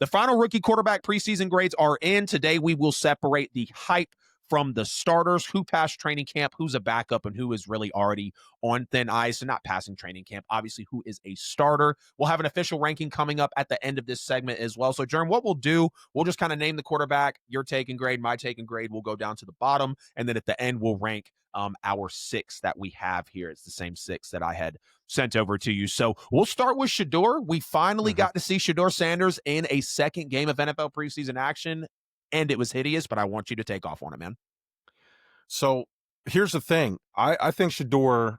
The final rookie quarterback preseason grades are in. Today, we will separate the hype from the starters, who passed training camp, who's a backup, and who is really already on thin ice and not passing training camp. Obviously, who is a starter. We'll have an official ranking coming up at the end of this segment as well. So, Jerm, what we'll do, we'll just kind of name the quarterback, your take and grade, my take and grade. We'll go down to the bottom, and then at the end, we'll rank our 6 that we have here. It's the same 6 that I had sent over to you. So we'll start with Shedeur. We finally got to see Shedeur Sanders in a second game of NFL preseason action, and it was hideous, but I want you to take off on it, man. So here's the thing. I think Shedeur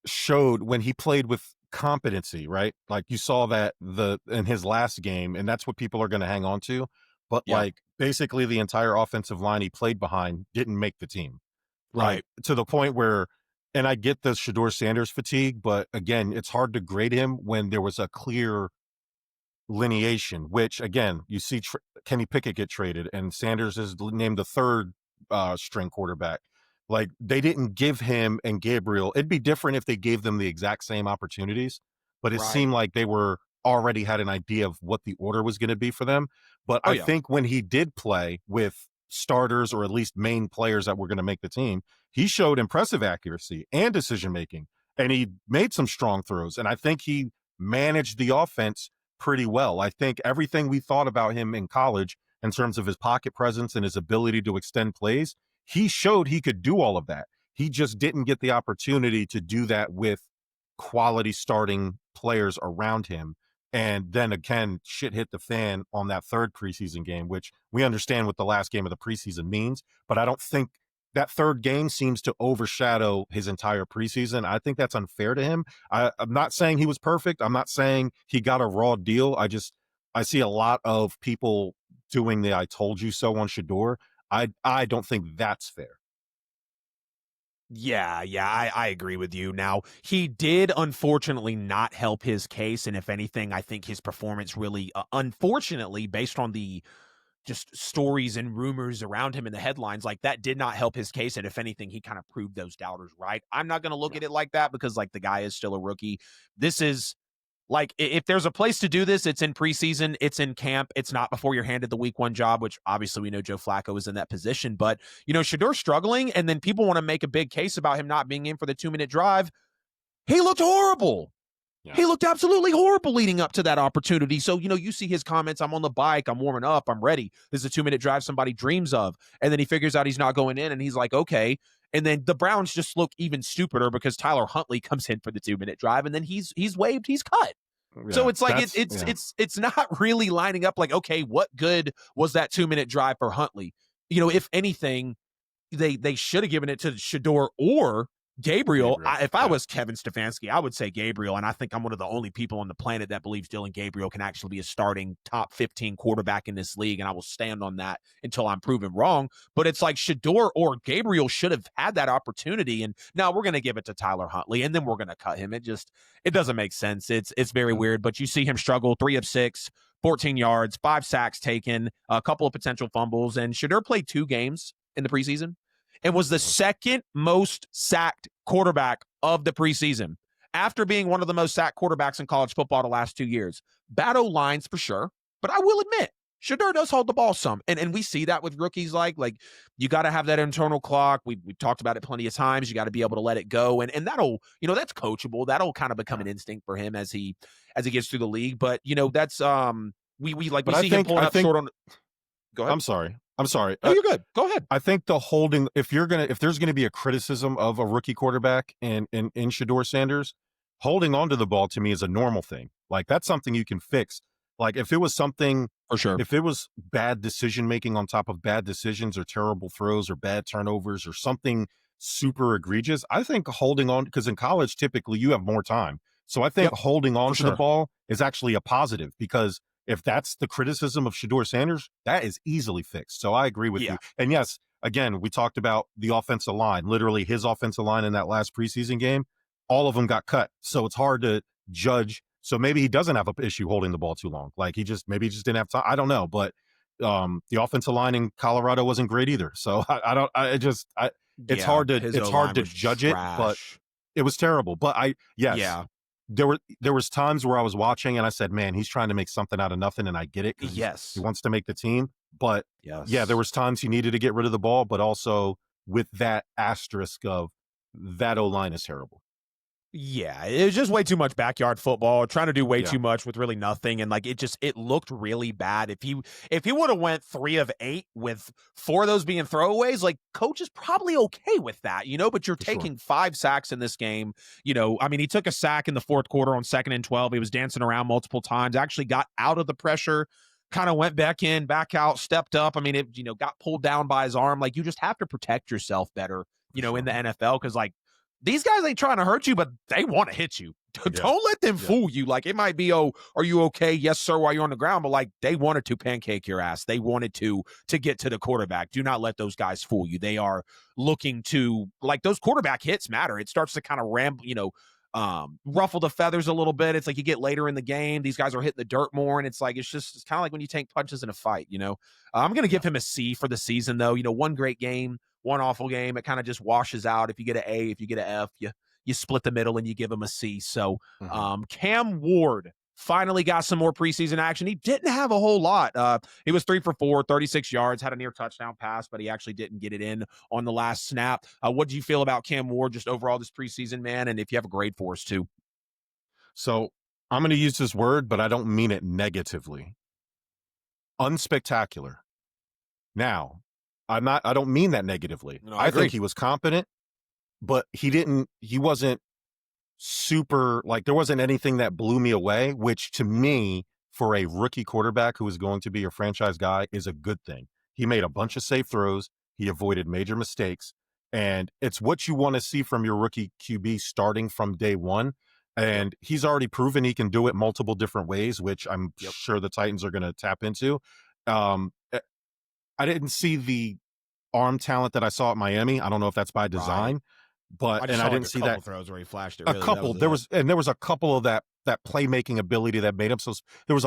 showed when he played with competency, right? Like you saw that in his last game, and that's what people are going to hang on to. But like basically the entire offensive line he played behind didn't make the team. Right. To the point where, and I get the Shedeur Sanders fatigue, but again, it's hard to grade him when there was a clear lineation, which again, you see Kenny Pickett get traded and Sanders is named the third string quarterback. Like they didn't give him and Gabriel. It'd be different if they gave them the exact same opportunities, but it seemed like they were already had an idea of what the order was going to be for them. But I think when he did play with starters or at least main players that were going to make the team, he showed impressive accuracy and decision making, and he made some strong throws. And I think he managed the offense pretty well. I think everything we thought about him in college in terms of his pocket presence and his ability to extend plays, he showed he could do all of that. He just didn't get the opportunity to do that with quality starting players around him. And then again, shit hit the fan on that third preseason game, which we understand what the last game of the preseason means. But I don't think that third game seems to overshadow his entire preseason. I think that's unfair to him. I'm not saying he was perfect. I'm not saying he got a raw deal. I see a lot of people doing the I told you so on Shedeur. I don't think that's fair. Yeah, I agree with you. Now, he did unfortunately not help his case, and if anything, I think his performance really, unfortunately, based on the just stories and rumors around him in the headlines, like that did not help his case, and if anything, he kind of proved those doubters right. I'm not going to look at it like that because, like, the guy is still a rookie. This is like, if there's a place to do this, it's in preseason, it's in camp, it's not before you're handed the week 1 job, which obviously we know Joe Flacco is in that position. But, you know, Shedeur's struggling, and then people want to make a big case about him not being in for the 2-minute drive. He looked horrible. Yeah. He looked absolutely horrible leading up to that opportunity. So, you know, you see his comments, I'm on the bike, I'm warming up, I'm ready. This is a 2-minute drive somebody dreams of. And then he figures out he's not going in, and he's like, okay. And then the Browns just look even stupider because Tyler Huntley comes in for the 2-minute drive, and then he's waived, he's cut. Yeah, so it's like it's not really lining up. Like, okay, what good was that 2-minute drive for Huntley? You know, if anything, they should have given it to Shedeur or Gabriel. If I was Kevin Stefanski, I would say Gabriel, and I think I'm one of the only people on the planet that believes Dillon Gabriel can actually be a starting top 15 quarterback in this league, and I will stand on that until I'm proven wrong. But it's like Shedeur or Gabriel should have had that opportunity, and now we're going to give it to Tyler Huntley, and then we're going to cut him. It doesn't make sense. It's very weird, but you see him struggle. 3 of 6, 14 yards, 5 sacks taken, a couple of potential fumbles, and Shedeur played 2 games in the preseason and was the second most sacked quarterback of the preseason after being one of the most sacked quarterbacks in college football the last 2 years. Bad O-lines for sure, but I will admit, Shedeur does hold the ball some, and we see that with rookies. Like you got to have that internal clock. We've talked about it plenty of times. You got to be able to let it go, and that'll, you know, that's coachable. That'll kind of become an instinct for him as he gets through the league. But you know, that's we see him pulling up short on. Go ahead. I'm sorry. No, you're good. Go ahead. I think the holding, if there's gonna be a criticism of a rookie quarterback in Shedeur Sanders, holding on to the ball to me is a normal thing. Like that's something you can fix. Like if it was something for sure, if it was bad decision making on top of bad decisions or terrible throws or bad turnovers or something super egregious, I think holding on, because in college typically you have more time. So I think holding on to the ball is actually a positive, because if that's the criticism of Shedeur Sanders, that is easily fixed. So I agree with you. And yes, again, we talked about the offensive line, literally his offensive line in that last preseason game, all of them got cut. So it's hard to judge. So maybe he doesn't have an issue holding the ball too long. Like maybe he just didn't have time. I don't know. But the offensive line in Colorado wasn't great either. So it's hard to judge it, but it was terrible. But there was times where I was watching and I said, "Man, he's trying to make something out of nothing," and I get it because he Yes. wants to make the team. But yeah, there Yes. was times he needed to get rid of the ball, but also with that asterisk of that O line is terrible. Yeah, it was just way too much backyard football, trying to do way Yeah, too much with really nothing, and like it looked really bad. If he would have went 3 of 8 with 4 of those being throwaways, like coach is probably okay with that, But you're for sure. taking 5 sacks in this game. I mean, he took a sack in the fourth quarter on 2nd and 12. He was dancing around multiple times. Actually got out of the pressure, kind of went back in, back out, stepped up. I mean, it got pulled down by his arm. Like you just have to protect yourself better, For in sure. the NFL because like these guys ain't trying to hurt you, but they want to hit you. Yeah. Don't let them Yeah. fool you. Like it might be, oh, are you okay? Yes, sir, while you're on the ground, but like they wanted to pancake your ass. They wanted to get to the quarterback. Do not let those guys fool you. They are looking to like those quarterback hits matter. It starts to kind of ruffle the feathers a little bit. It's like you get later in the game, these guys are hitting the dirt more, and it's kind of like when you take punches in a fight. I'm gonna Yeah. give him a C for the season though. One great game, one awful game, it kind of just washes out. If you get an A, if you get an F, you split the middle and you give him a C. So Mhm. Cam Ward finally got some more preseason action. He didn't have a whole lot. He was 3 for 4, 36 yards, had a near touchdown pass, but he actually didn't get it in on the last snap. What do you feel about Cam Ward just overall this preseason, man? And if you have a grade for us too. So I'm going to use this word, but I don't mean it negatively. Unspectacular. Now, I don't mean that negatively. No, I I think agree. he was competent, but he wasn't super, like, there wasn't anything that blew me away, which to me, for a rookie quarterback who is going to be your franchise guy, is a good thing. He made a bunch of safe throws, he avoided major mistakes, and it's what you want to see from your rookie QB starting from day one. Yep. And he's already proven he can do it multiple different ways, which I'm Yep. sure the Titans are going to tap into. Um, I didn't see the arm talent that I saw at Miami. I don't know if that's by Right. design, but I just and saw I like didn't a see couple that throws where he flashed it. a Really, that couple. was it. There was a couple of that playmaking ability that made him so. There was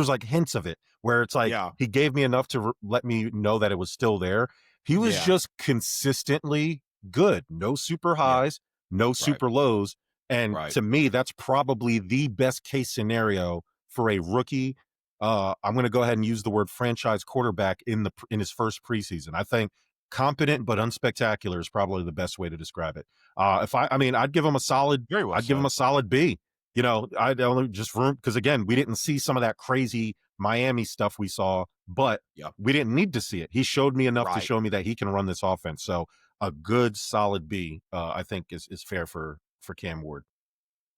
like hints of it where it's like Yeah. he gave me enough to let me know that it was still there. He was Yeah. just consistently good. No super Yeah. highs, no Right. super lows, and Right. to me, that's probably the best case scenario for a rookie. I'm going to go ahead and use the word franchise quarterback in his first preseason. I think competent but unspectacular is probably the best way to describe it. I mean, I'd give him a solid. Very well I'd give him said. a solid B. I'd only just room because again, we didn't see some of that crazy Miami stuff we saw, but Yeah. we didn't need to see it. He showed me enough to Right. show me that he can run this offense. So a good solid B, I think is fair for Cam Ward.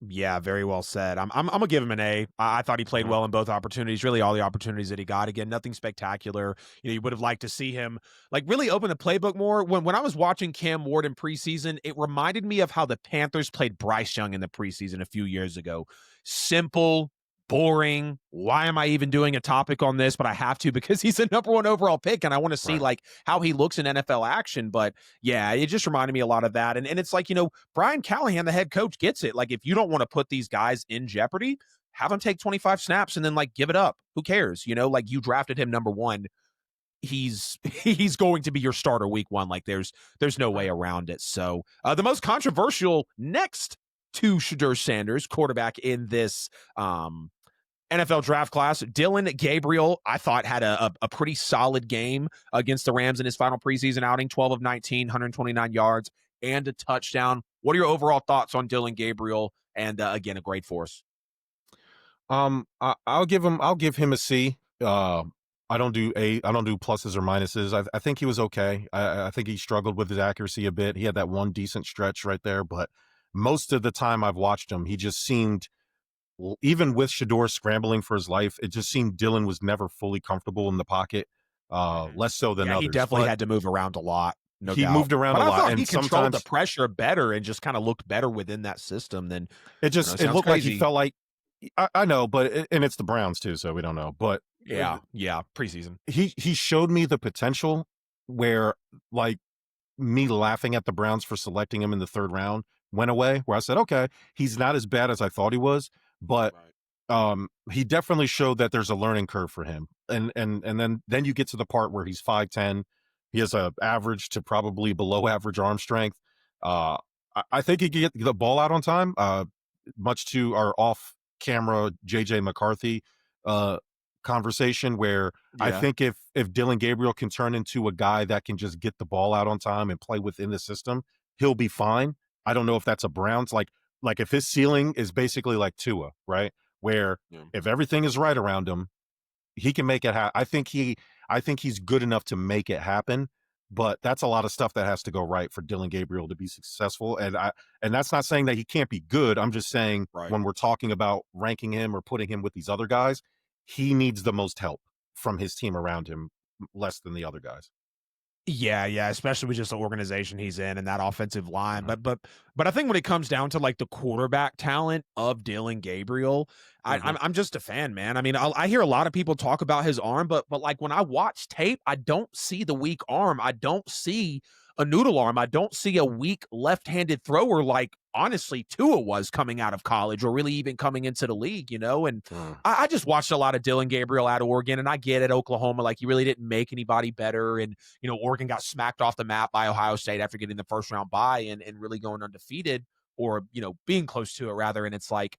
Yeah, very well said. I'm gonna give him an A. I thought he played Mhm. well in both opportunities. Really, all the opportunities that he got. Again, nothing spectacular. You would have liked to see him like really open the playbook more. When I was watching Cam Ward in preseason, it reminded me of how the Panthers played Bryce Young in the preseason a few years ago. Simple, boring. Why am I even doing a topic on this? But I have to because he's a #1 overall pick, and I want to see Right. like how he looks in NFL action. But yeah, it just reminded me a lot of that. And it's like Brian Callahan, the head coach, gets it. Like, if you don't want to put these guys in jeopardy, have them take 25 snaps and then like give it up. Who cares? Like you drafted him #1. He's going to be your starter week 1. Like there's no way Right. around it. So the most controversial next to Shadur Sanders, quarterback in this NFL draft class, Dillon Gabriel, I thought had a pretty solid game against the Rams in his final preseason outing, 12 of 19, 129 yards and a touchdown. What are your overall thoughts on Dillon Gabriel? And again, a great force. I'll give him a C. I don't do pluses or minuses. I think he was okay. I think he struggled with his accuracy a bit. He had that one decent stretch right there, but most of the time I've watched him, he just seemed, even with Shador scrambling for his life, it just seemed Dillon was never fully comfortable in the pocket, Mhm. less so than Yeah, he others. definitely But had to move around a lot, no he doubt. moved around But a I lot, thought and he controlled the sometimes pressure better and just kind of looked better within that system than I know, it it sounds looked like he crazy. felt like I know, but and it's the Browns too, so we don't know. But Yeah, yeah, preseason. he showed me the potential where, like, me laughing at the Browns for selecting him in the third round went away, where I said, okay, he's not as bad as I thought he was, but Right. he definitely showed that there's a learning curve for him. And then you get to the part where he's 5'10. He has a average to probably below average arm strength. I think he can get the ball out on time. much to our off-camera JJ McCarthy uh, conversation, where I Yeah. think if Dillon Gabriel can turn into a guy that can just get the ball out on time and play within the system, he'll be fine. I don't know if that's a Browns like if his ceiling is basically like Tua, right? Where Yeah. if everything is right around him, he can make it happen. I think he's good enough to make it happen, but that's a lot of stuff that has to go right for Dillon Gabriel to be successful. And that's not saying that he can't be good. I'm just saying Right. when we're talking about ranking him or putting him with these other guys, he needs the most help from his team around him, less than the other guys. Yeah, yeah, especially with just the organization he's in and that offensive line. Mhm. But I think when it comes down to like the quarterback talent of Dillon Gabriel, Mhm. I'm just a fan, man. I mean, I hear a lot of people talk about his arm, but like when I watch tape, I don't see the weak arm. I don't see a noodle arm. I don't see a weak left-handed thrower like honestly Tua was coming out of college or really even coming into the league, you know. And Mm. I just watched a lot of Dillon Gabriel out of Oregon, and I get it, Oklahoma, like he really didn't make anybody better, and Oregon got smacked off the map by Ohio State after getting the first round bye and really going undefeated or, being close to it rather. And it's like,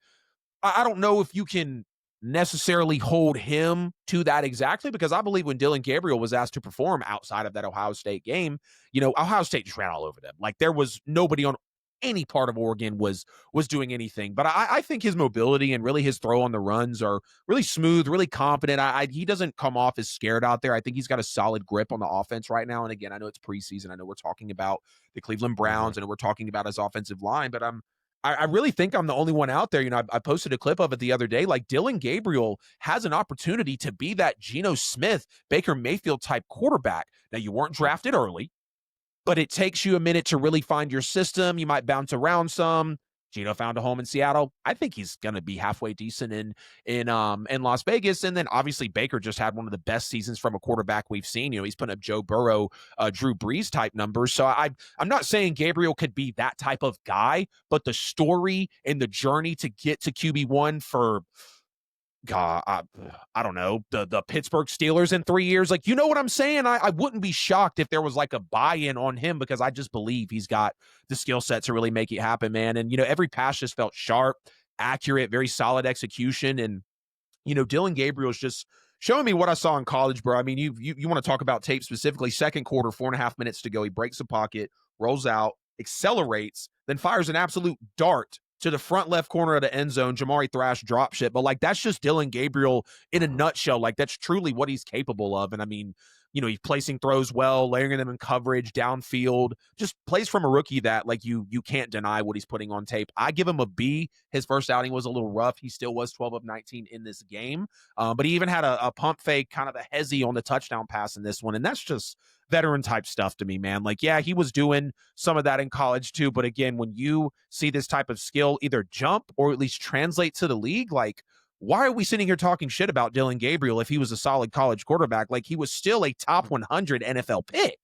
I don't know if you can necessarily hold him to that exactly because I believe when Dillon Gabriel was asked to perform outside of that Ohio State game, Ohio State just ran all over them. Like there was nobody on any part of Oregon was doing anything. But I think his mobility and really his throw on the runs are really smooth, really confident. He doesn't come off as scared out there. I think he's got a solid grip on the offense right now. And again, I know it's preseason. I know we're talking about the Cleveland Mhm. Browns and we're talking about his offensive line, but I really think I'm the only one out there. I posted a clip of it the other day. Like Dillon Gabriel has an opportunity to be that Geno Smith, Baker Mayfield type quarterback. Now, you weren't drafted early, but it takes you a minute to really find your system. You might bounce around some. Geno found a home in Seattle. I think he's going to be halfway decent in Las Vegas. And then obviously Baker just had one of the best seasons from a quarterback we've seen. He's putting up Joe Burrow, Drew Brees type numbers. So I'm not saying Gabriel could be that type of guy, but the story and the journey to get to QB1 for God, I don't know, the Pittsburgh Steelers in 3 years. Like, you know what I'm saying? I wouldn't be shocked if there was like a buy-in on him because I just believe he's got the skill set to really make it happen, man. And, every pass just felt sharp, accurate, very solid execution. And, Dillon Gabriel's just showing me what I saw in college, bro. I mean, you want to talk about tape specifically, second quarter, 4.5 minutes to go. He breaks the pocket, rolls out, accelerates, then fires an absolute dart to the front left corner of the end zone. Jamari Thrash drop shit. But like that's just Dillon Gabriel in a Mhm. nutshell. Like that's truly what he's capable of. And I mean, he's placing throws well, layering them in coverage, downfield, just plays from a rookie that like you can't deny what he's putting on tape. I give him a B. His first outing was a little rough. He still was 12 of 19 in this game. But he even had a pump fake, kind of a hezzy on the touchdown pass in this one. And that's just veteran type stuff to me, man. Like, yeah, he was doing some of that in college too. But again, when you see this type of skill either jump or at least translate to the league, like, why are we sitting here talking shit about Dillon Gabriel if he was a solid college quarterback? Like, he was still a top 100 NFL pick.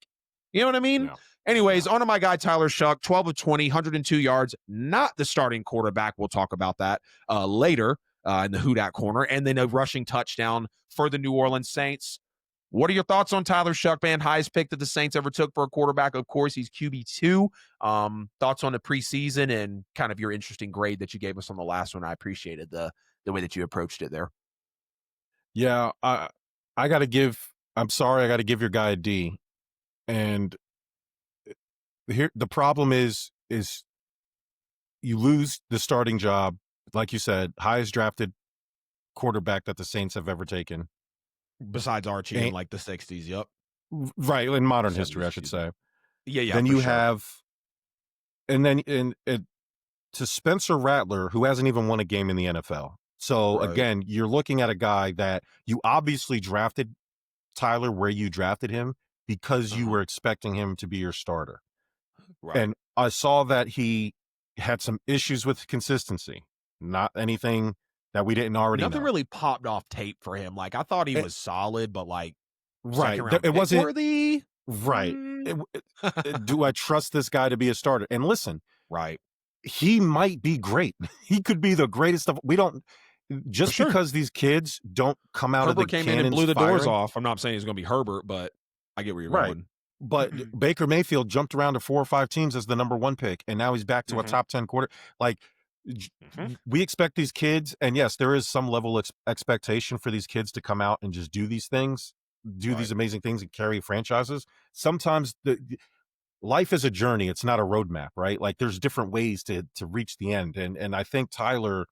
You know what I mean? Yeah. Anyways, Yeah. on to my guy, Tyler Shuck, 12 of 20, 102 yards, not the starting quarterback. We'll talk about that later in the Who Dat corner. And then a rushing touchdown for the New Orleans Saints. What are your thoughts on Tyler Shuck, man? Highest pick that the Saints ever took for a quarterback. Of course, he's QB2. Thoughts on the preseason and kind of your interesting grade that you gave us on the last one. I appreciated the way that you approached it there. Yeah. I got to give. I'm sorry. I got to give your guy a D. And here the problem is you lose the starting job, like you said, highest drafted quarterback that the Saints have ever taken. Besides Archie in And, like the 60s. Yep. right, in modern 70s, history, I should excuse me. say. Yeah, yeah, Then for you sure. have, and then to Spencer Rattler, who hasn't even won a game in the NFL. So Right. again, you're looking at a guy that you obviously drafted Tyler where you drafted him because you were expecting him to be your starter. Right. And I saw that he had some issues with consistency, not anything that we didn't already Nothing know. really popped off tape for him. Like, I thought he It, was solid, but like right. second round It pick wasn't worthy. right. Do I trust this guy to be a starter? And listen, Right. he might be great. He could be the greatest of. We don't For just sure. because these kids don't come out of the Herbert came in and cannons blew the doors firing. off. I'm not saying he's going to be Herbert, but I get where you're Right. going. But Baker Mayfield jumped around to 4 or 5 teams as the number 1 pick, and now he's back to a top 10 quarter. Like Mhm. We expect these kids, and yes, there is some level of expectation for these kids to come out and just do these things, do Right. these amazing things and carry franchises. Sometimes life is a journey. It's not a roadmap, right? Like there's different ways to reach the end. And I think Tyler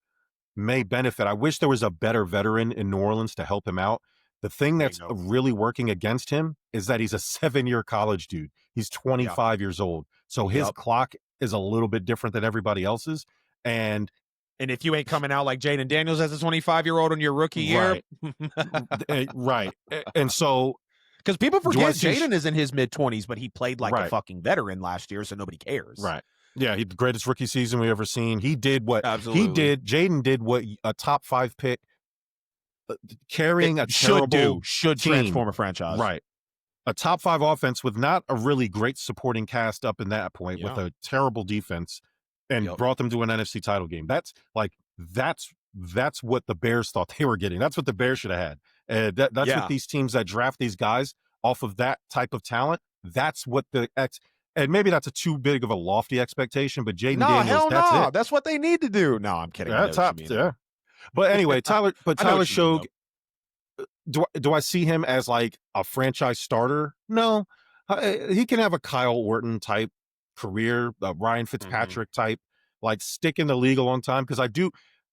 may benefit. I wish there was a better veteran in New Orleans to help him out. The thing that's Bingo. really working against him is that he's a 7-year college dude. He's Yeah. 25 years old. So his Yep. clock is a little bit different than everybody else's. And And if you ain't coming out like Jaden Daniels as a 25-year-old in your rookie year, right, right. And so because people do I forget see Jaden is in his mid-20s, but he played like a right, fucking veteran last year, so nobody cares. right. Yeah, he the greatest rookie season we ever seen. He did what he Absolutely. did. Jaden did what a top 5 pick It carrying a should terrible do, should team. transform a franchise. Right. A top 5 offense with not a really great supporting cast up in that point with Yeah. a terrible defense and Yep. brought them to an NFC title game. That's what the Bears thought they were getting. That's what the Bears should have had. That's what Yeah. these teams that draft these guys off of that type of talent. That's what and maybe that's a too big of a lofty expectation, but Jaden No, Daniels, hell that's no. it. That's what they need to do. No, I'm kidding. I Yeah, know what you top, mean, yeah. though. But anyway, I know Tyler what you mean, Shog, though. do I see him as like a franchise starter? No. He can have a Kyle Orton type career, a Ryan Mhm. Fitzpatrick type, like stick in the league a long time. Because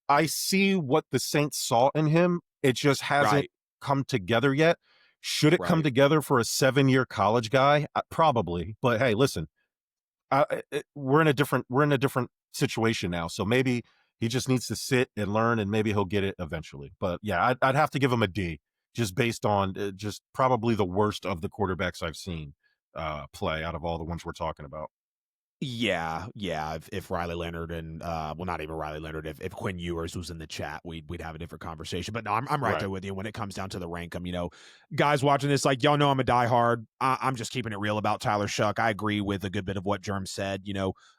I see what the Saints saw in him. It just hasn't Right. come together yet. Should it come Right. together for a 7-year college guy? Probably. But hey, listen, we're in a different situation now. So maybe he just needs to sit and learn, and maybe he'll get it eventually. But yeah, I'd have to give him a D, just based on just probably the worst of the quarterbacks I've seen play out of all the ones we're talking about. Yeah, yeah. If Riley Leonard and well, not even Riley Leonard, if Quinn Ewers was in the chat, we'd have a different conversation. But no, I'm right Right. there with you when it comes down to the rank 'em. Guys watching this, like y'all know, I'm a diehard. I'm just keeping it real about Tyler Shuck. I agree with a good bit of what Germ said.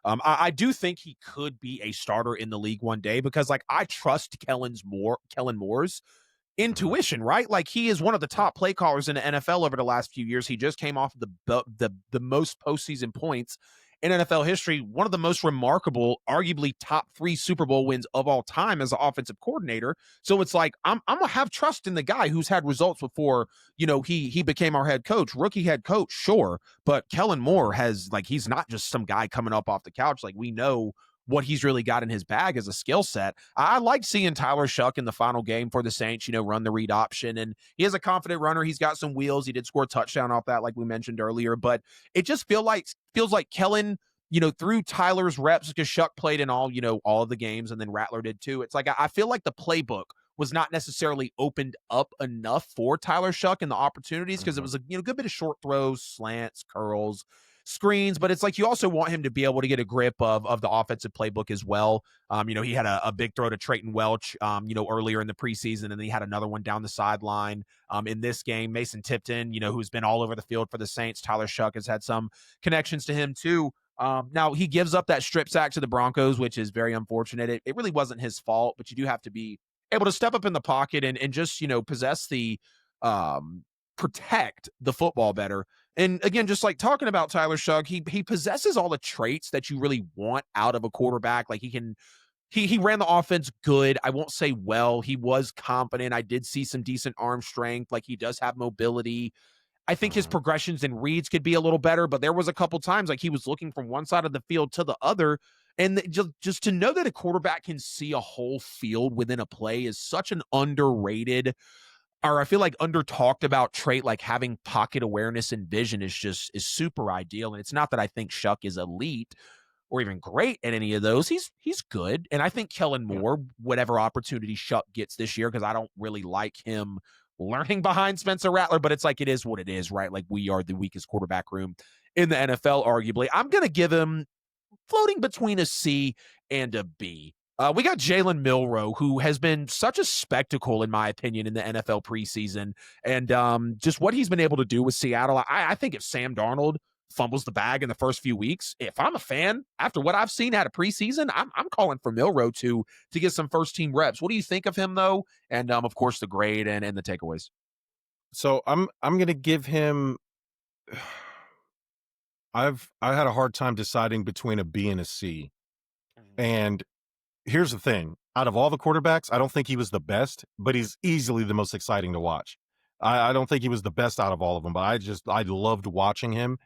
I do think he could be a starter in the league one day because, like, I trust Kellen Moore's Mhm. intuition, right? Like he is one of the top play callers in the NFL over the last few years. He just came off the most postseason points in NFL history, one of the most remarkable, arguably top 3 Super Bowl wins of all time as an offensive coordinator. So it's like I'm gonna have trust in the guy who's had results before. He became our head coach, rookie head coach, sure, but Kellen Moore Mhm. has like he's not just some guy coming up off the couch. Like we know what he's really got in his bag as a skill set. I like seeing Tyler Shuck in the final game for the Saints, run the read option. And he is a confident runner. He's got some wheels. He did score a touchdown off that, like we mentioned earlier. But it just feels like Kellen, through Tyler's reps, because Shuck played in all of the games, and then Rattler did too. It's like I feel like the playbook was not necessarily opened up enough for Tyler Shuck and the opportunities because it Mhm. was a good bit of short throws, slants, curls, screens, but it's like you also want him to be able to get a grip of the offensive playbook as well. He had a big throw to Trayton Welch, earlier in the preseason, and then he had another one down the sideline in this game. Mason Tipton, who's been all over the field for the Saints. Tyler Shuck has had some connections to him too. Now he gives up that strip sack to the Broncos, which is very unfortunate. It really wasn't his fault, but you do have to be able to step up in the pocket and just possess the um protect the football better. And again, just like talking about Tyler Shugg, he possesses all the traits that you really want out of a quarterback. Like he ran the offense good. I won't say well. He was confident. I did see some decent arm strength. Like he does have mobility. I think his Mhm. progressions and reads could be a little better, but there was a couple times like he was looking from one side of the field to the other. And just to know that a quarterback can see a whole field within a play is such an underrated, or I feel like under talked about trait. Like having pocket awareness and vision is super ideal. And it's not that I think Shuck is elite or even great at any of those. He's good. And I think Kellen Yeah. Moore, whatever opportunity Shuck gets this year, because I don't really like him learning behind Spencer Rattler, but it's like it is what it is, right? Like we are the weakest quarterback room in the NFL, arguably. I'm gonna give him floating between a C and a B. We got Jalen Milroe, who has been such a spectacle, in my opinion, in the NFL preseason. And just what he's been able to do with Seattle. I think if Sam Darnold fumbles the bag in the first few weeks, if I'm a fan, after what I've seen out of preseason, I'm calling for Milroe to get some first team reps. What do you think of him, though? And of course, the grade and the takeaways. So I'm gonna give him. I had a hard time deciding between a B and a C, and here's the thing. Out of all the quarterbacks, I don't think he was the best, but he's easily the most exciting to watch. I don't think he was the best out of all of them, but I loved watching him.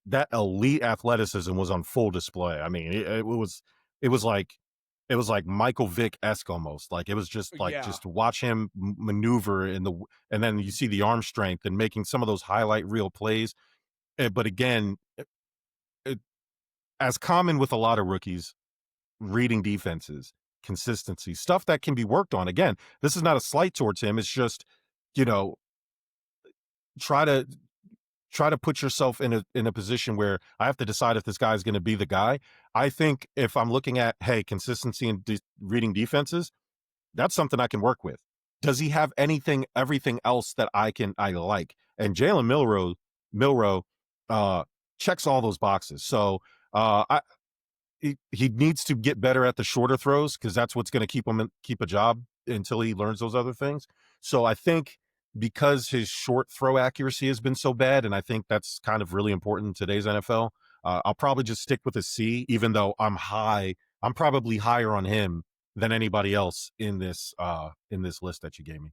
That elite athleticism was on full display. I mean, it was like it was like Michael Vick-esque almost. Like it was just like Yeah. just to watch him maneuver and then you see the arm strength and making some of those highlight reel plays. But again, it, as common with a lot of rookies, reading defenses, consistency, stuff that can be worked on. Again, this is not a slight towards him. It's just, you know, try to put yourself in a position where I have to decide if this guy is going to be the guy. I think if I'm looking at, hey, consistency in reading defenses, that's something I can work with. Does he have everything else that I like? And Jalen Milroe, uh, checks all those boxes. So I he needs to get better at the shorter throws because that's what's going to keep a job until he learns those other things. So I think because his short throw accuracy has been so bad, and I think that's kind of really important in today's NFL, I'll probably just stick with a C, even though I'm high. I'm probably higher on him than anybody else in this list that you gave me.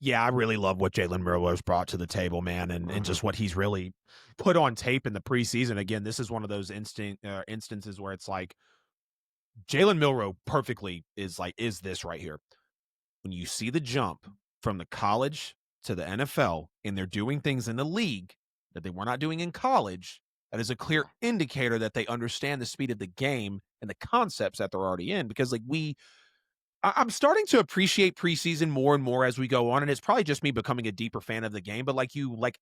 Yeah, I really love what Jalen Milroe's brought to the table, man, and Hmm. just what he's really put on tape in the preseason. Again, this is one of those instances where it's like Jalen Milroe perfectly is this right here. When you see the jump from the college to the NFL, and they're doing things in the league that they were not doing in college, that is a clear indicator that they understand the speed of the game and the concepts that they're already in. Because I'm starting to appreciate preseason more and more as we go on, and it's probably just me becoming a deeper fan of the game. But like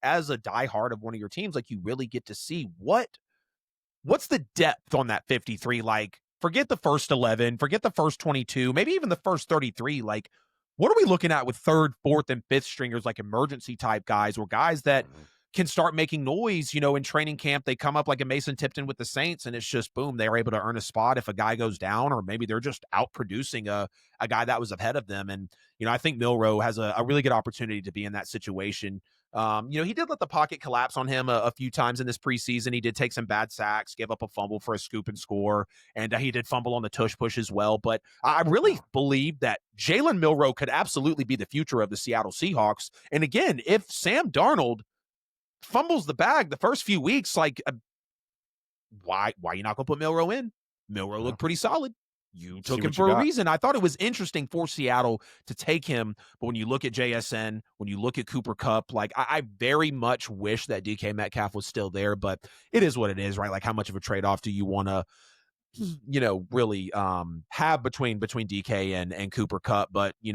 as a diehard of one of your teams, like you really get to see what's the depth on that 53 like. Forget the first 11, forget the first 22, maybe even the first 33. Like, what are we looking at with third, fourth, and fifth stringers, like emergency type guys or guys that can start making noise, in training camp? They come up like a Mason Tipton with the Saints, and it's just boom, they're able to earn a spot if a guy goes down, or maybe they're just out producing a guy that was ahead of them. And, I think Milroe has a really good opportunity to be in that situation. He did let the pocket collapse on him a few times in this preseason. He did take some bad sacks, give up a fumble for a scoop and score, and he did fumble on the tush push as well. But I really believe that Jalen Milroe could absolutely be the future of the Seattle Seahawks. And again, if Sam Darnold fumbles the bag the first few weeks, why you not gonna put Milroe in? Milroe Yeah. looked pretty solid. You See took him what you for a got. reason. I thought it was interesting for Seattle to take him, but when you look at JSN, when you look at Cooper Kupp, I very much wish that DK Metcalf was still there, but it is what it is, right? Like, how much of a trade off do you want to really have between DK and Cooper Kupp? But you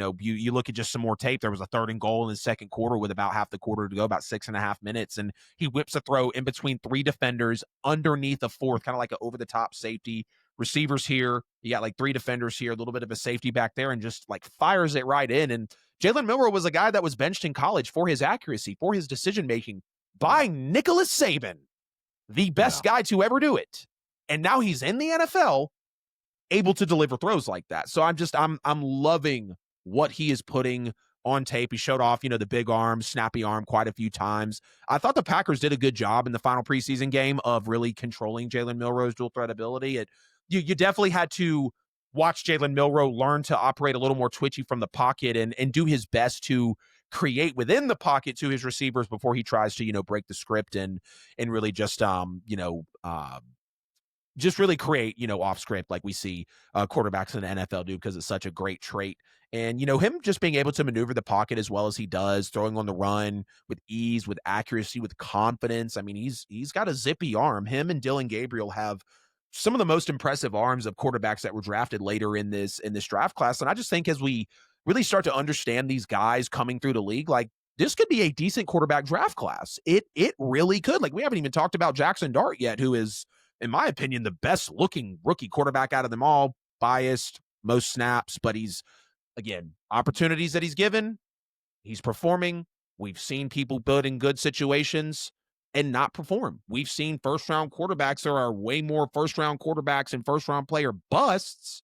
look at just some more tape. There was a third and goal in the second quarter with about half the quarter to go, about 6.5 minutes, and he whips a throw in between three defenders underneath a fourth, kind of like an over the top safety. Receivers here, you got like three defenders here, a little bit of a safety back there, and just like fires it right in. And Jalen Milroe was a guy that was benched in college for his accuracy, for his decision making Yeah. by Nicholas Saban, the best Yeah. guy to ever do it. And now he's in the NFL able to deliver throws like that. So I'm loving what he is putting on tape. He showed off, the big arm, snappy arm quite a few times. I thought the Packers did a good job in the final preseason game of really controlling Jalen Milroe's dual threat ability. You definitely had to watch Jalen Milroe learn to operate a little more twitchy from the pocket and do his best to create within the pocket to his receivers before he tries to, break the script and really just really create, off script like we see quarterbacks in the NFL do, because it's such a great trait. And, him just being able to maneuver the pocket as well as he does, throwing on the run with ease, with accuracy, with confidence. I mean, he's got a zippy arm. Him and Dillon Gabriel have some of the most impressive arms of quarterbacks that were drafted later in this draft class. And I just think as we really start to understand these guys coming through the league, like, this could be a decent quarterback draft class. It really could. Like, we haven't even talked about Jackson Dart yet, who is, in my opinion, the best looking rookie quarterback out of them all. Biased, most snaps, but he's, again, opportunities that he's given, he's performing. We've seen people build in good situations and not perform. We've seen first round quarterbacks. There are way more first round quarterbacks and first round player busts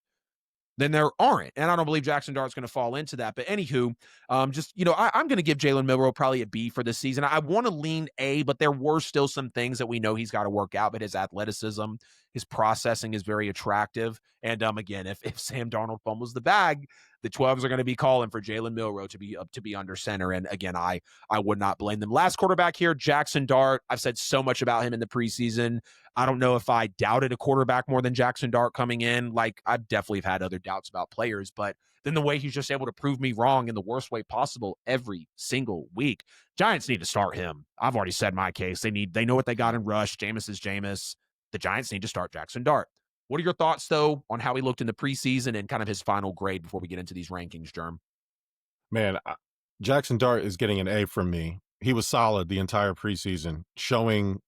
then there aren't. And I don't believe Jackson Dart's going to fall into that. But anywho, I'm going to give Jalen Milroe probably a B for this season. I want to lean A, but there were still some things that we know he's got to work out. But his athleticism, his processing is very attractive. And again, if Sam Darnold fumbles the bag, the 12s are going to be calling for Jalen Milroe to be under center. And again, I would not blame them. Last quarterback here, Jackson Dart. I've said so much about him in the preseason. I don't know if I doubted a quarterback more than Jackson Dart coming in. Like, I definitely have had other doubts about players, but then the way he's just able to prove me wrong in the worst way possible every single week. Giants need to start him. I've already said my case. They know what they got in Rush. Jameis is Jameis. The Giants need to start Jackson Dart. What are your thoughts, though, on how he looked in the preseason and kind of his final grade before we get into these rankings, Germ? Man, Jackson Dart is getting an A from me. He was solid the entire preseason, showing,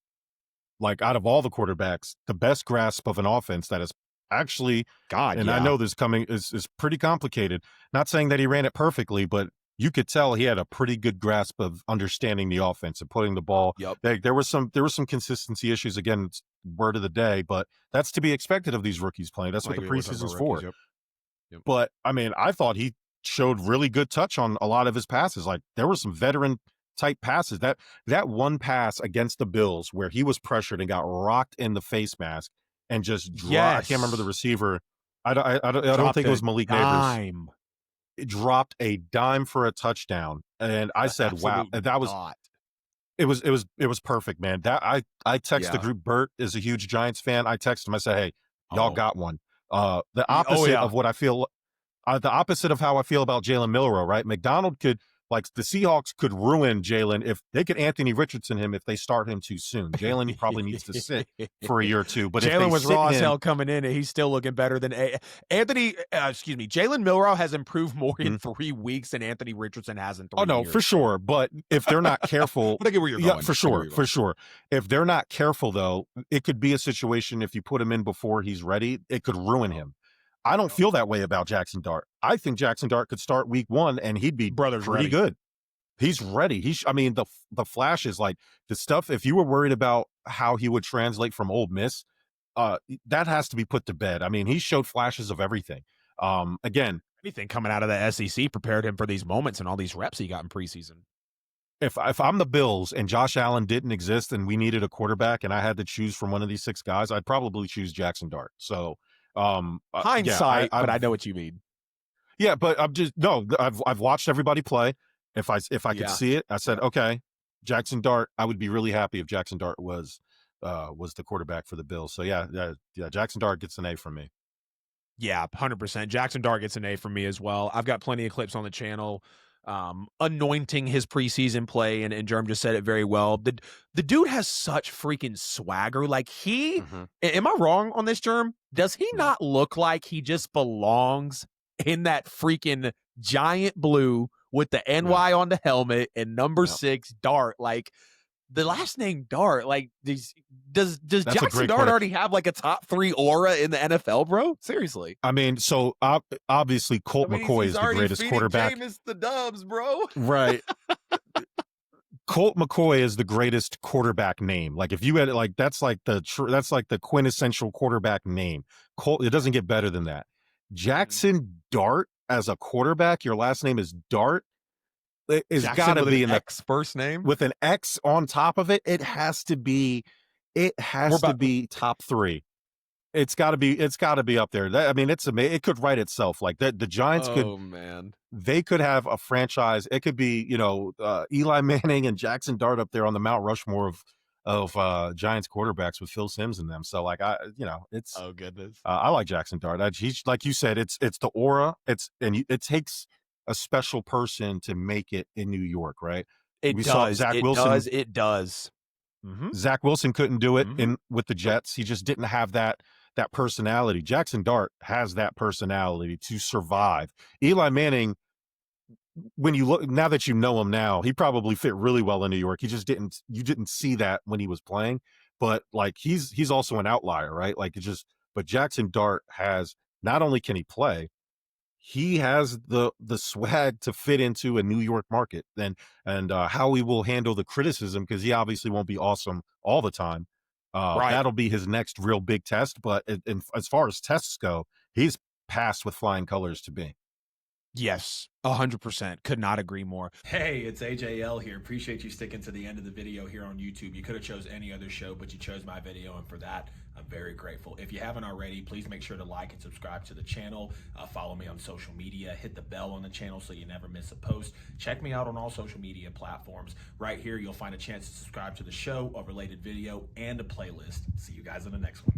like, out of all the quarterbacks, the best grasp of an offense that is actually, I know this coming is pretty complicated. Not saying that he ran it perfectly, but you could tell he had a pretty good grasp of understanding the offense and putting the ball. Yep. There was some consistency issues. Again, it's word of the day, but that's to be expected of these rookies playing. That's what the preseason's for. Yep. But I mean, I thought he showed really good touch on a lot of his passes. Like, there were some veteran type passes. That one pass against the Bills where he was pressured and got rocked in the face mask and just dropped. I can't remember the receiver. I don't think it was Malik Neighbors. It dropped a dime for a touchdown, and I said, "Wow, that was." It was perfect, man. That I text the group. Bert is a huge Giants fan. I text him. I said, "Hey, y'all got one." The opposite of what I feel. The opposite of how I feel about Jalen Milroe, right? McDonald could, like, the Seahawks could ruin Jalen if they could Anthony Richardson him if they start him too soon. Jalen probably needs to sit for a year or two. But Jalen was raw as hell coming in, and he's still looking better than Jalen Milroe has improved more in 3 weeks than Anthony Richardson has in 3 years. Oh no, for sure. But if they're not careful, I get where you're going. For sure. If they're not careful, though, it could be a situation if you put him in before he's ready, it could ruin him. I don't feel that way about Jackson Dart. I think Jackson Dart could start week 1 and he'd be pretty good. He's ready. The flashes, like the stuff, if you were worried about how he would translate from Ole Miss, that has to be put to bed. I mean, he showed flashes of everything. Again, anything coming out of the SEC prepared him for these moments and all these reps he got in preseason. If I'm the Bills and Josh Allen didn't exist and we needed a quarterback and I had to choose from one of these 6 guys, I'd probably choose Jackson Dart. So, hindsight, but I know what you mean. Yeah, but I've watched everybody play. If I could see it, I said, okay, Jackson Dart. I would be really happy if Jackson Dart was the quarterback for the Bills. So yeah, Jackson Dart gets an A from me. Yeah, 100%. Jackson Dart gets an A from me as well. I've got plenty of clips on the channel anointing his preseason play, and Jerm just said it very well. The dude has such freaking swagger. Like, am I wrong on this, Jerm? Does he not look like he just belongs in that freaking giant blue with the NY on the helmet and number 6 Dart? Like, the last name Dart, like, does Jackson Dart already have like a top 3 aura in the NFL, bro? Seriously. I mean, so obviously Colt McCoy is the greatest quarterback. Jameis the Dubs, bro. Right. Colt McCoy is the greatest quarterback name. Like, if you had, like, that's like the quintessential quarterback name. Colt, it doesn't get better than that. Jackson Dart as a quarterback, your last name is Dart. It's got to be an X first name with an X on top of it. It has to be top 3. It's got to be up there. I mean, it's amazing. It could write itself like that. The Giants they could have a franchise. It could be, Eli Manning and Jackson Dart up there on the Mount Rushmore of Giants quarterbacks with Phil Simms in them. So, like, it's, oh goodness. I like Jackson Dart. He's, like you said, it's the aura. It takes a special person to make it in New York, right? It does. Mm-hmm. Zach Wilson couldn't do it with the Jets. He just didn't have that personality. Jackson Dart has that personality to survive. Eli Manning, when you look, now that you know him now, he probably fit really well in New York. You didn't see that when he was playing, but like he's also an outlier, right? Like, but Jackson Dart has, not only can he play, he has the swag to fit into a New York market, and how he will handle the criticism, because he obviously won't be awesome all the time. That'll be his next real big test. But as far as tests go, he's passed with flying colors to be. Yes, 100%. Could not agree more. Hey, it's AJL here. Appreciate you sticking to the end of the video here on YouTube. You could have chose any other show, but you chose my video, and for that, I'm very grateful. If you haven't already, please make sure to like and subscribe to the channel. Follow me on social media. Hit the bell on the channel so you never miss a post. Check me out on all social media platforms. Right here, you'll find a chance to subscribe to the show, a related video, and a playlist. See you guys in the next one.